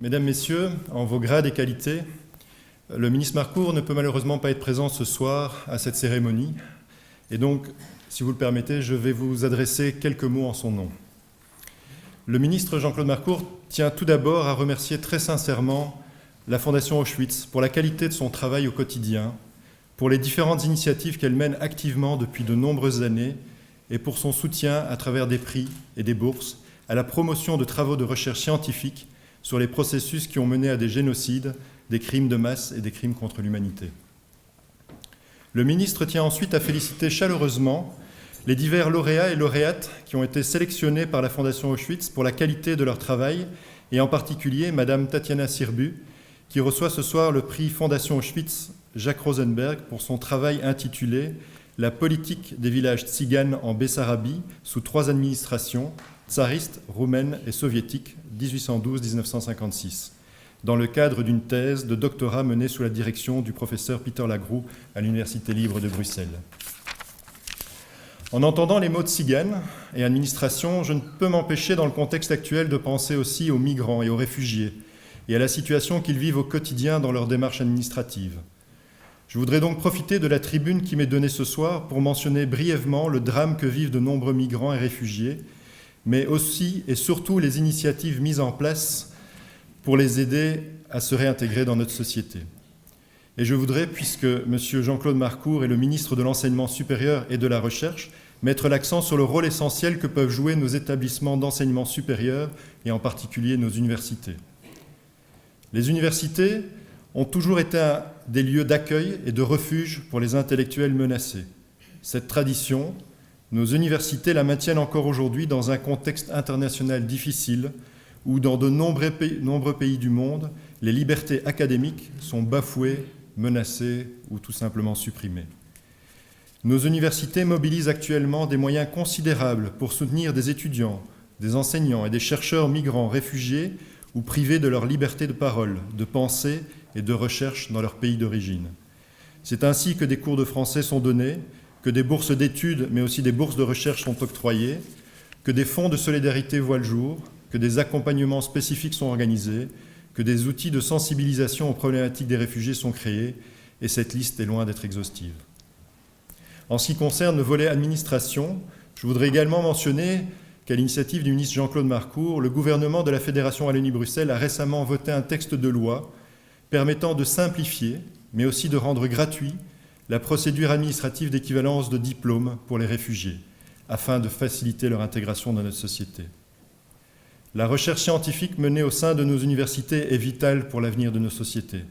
Mesdames, Messieurs, en vos grades et qualités, le ministre Marcourt ne peut malheureusement pas être présent ce soir à cette cérémonie. Et donc, si vous le permettez, je vais vous adresser quelques mots en son nom. Le ministre Jean-Claude Marcourt tient tout d'abord à remercier très sincèrement la Fondation Auschwitz pour la qualité de son travail au quotidien, pour les différentes initiatives qu'elle mène activement depuis de nombreuses années et pour son soutien à travers des prix et des bourses à la promotion de travaux de recherche scientifique sur les processus qui ont mené à des génocides, des crimes de masse et des crimes contre l'humanité. Le ministre tient ensuite à féliciter chaleureusement les divers lauréats et lauréates qui ont été sélectionnés par la Fondation Auschwitz pour la qualité de leur travail, et en particulier Madame Tatiana Sirbu, qui reçoit ce soir le prix Fondation Auschwitz Jacques Rosenberg pour son travail intitulé « La politique des villages tziganes en Bessarabie sous 3 administrations, tsaristes, roumaines et soviétiques, 1812-1956 », dans le cadre d'une thèse de doctorat menée sous la direction du professeur Peter Lagroux à l'Université libre de Bruxelles. En entendant les mots tzigane et administration, je ne peux m'empêcher dans le contexte actuel de penser aussi aux migrants et aux réfugiés et à la situation qu'ils vivent au quotidien dans leur démarche administrative. Je voudrais donc profiter de la tribune qui m'est donnée ce soir pour mentionner brièvement le drame que vivent de nombreux migrants et réfugiés, mais aussi et surtout les initiatives mises en place pour les aider à se réintégrer dans notre société. Et je voudrais, puisque M. Jean-Claude Marcourt est le ministre de l'Enseignement supérieur et de la Recherche, mettre l'accent sur le rôle essentiel que peuvent jouer nos établissements d'enseignement supérieur et en particulier nos universités. Les universités ont toujours été des lieux d'accueil et de refuge pour les intellectuels menacés. Cette tradition, nos universités la maintiennent encore aujourd'hui dans un contexte international difficile où dans de nombreux pays du monde, les libertés académiques sont bafouées, menacées ou tout simplement supprimées. Nos universités mobilisent actuellement des moyens considérables pour soutenir des étudiants, des enseignants et des chercheurs migrants réfugiés ou privés de leur liberté de parole, de pensée et de recherche dans leur pays d'origine. C'est ainsi que des cours de français sont donnés, que des bourses d'études mais aussi des bourses de recherche sont octroyées, que des fonds de solidarité voient le jour, que des accompagnements spécifiques sont organisés, que des outils de sensibilisation aux problématiques des réfugiés sont créés, et cette liste est loin d'être exhaustive. En ce qui concerne le volet administration, je voudrais également mentionner qu'à l'initiative du ministre Jean-Claude Marcourt, le gouvernement de la Fédération Wallonie-Bruxelles a récemment voté un texte de loi permettant de simplifier, mais aussi de rendre gratuit, la procédure administrative d'équivalence de diplôme pour les réfugiés, afin de faciliter leur intégration dans notre société. La recherche scientifique menée au sein de nos universités est vitale pour l'avenir de nos sociétés.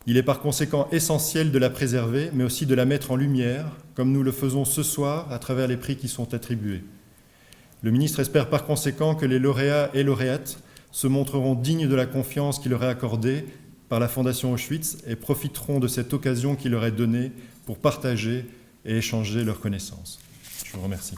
Il est par conséquent essentiel de la préserver, mais aussi de la mettre en lumière, comme nous le faisons ce soir à travers les prix qui sont attribués. Le ministre espère par conséquent que les lauréats et lauréates se montreront dignes de la confiance qui leur est accordée par la Fondation Auschwitz et profiteront de cette occasion qui leur est donnée pour partager et échanger leurs connaissances. Je vous remercie.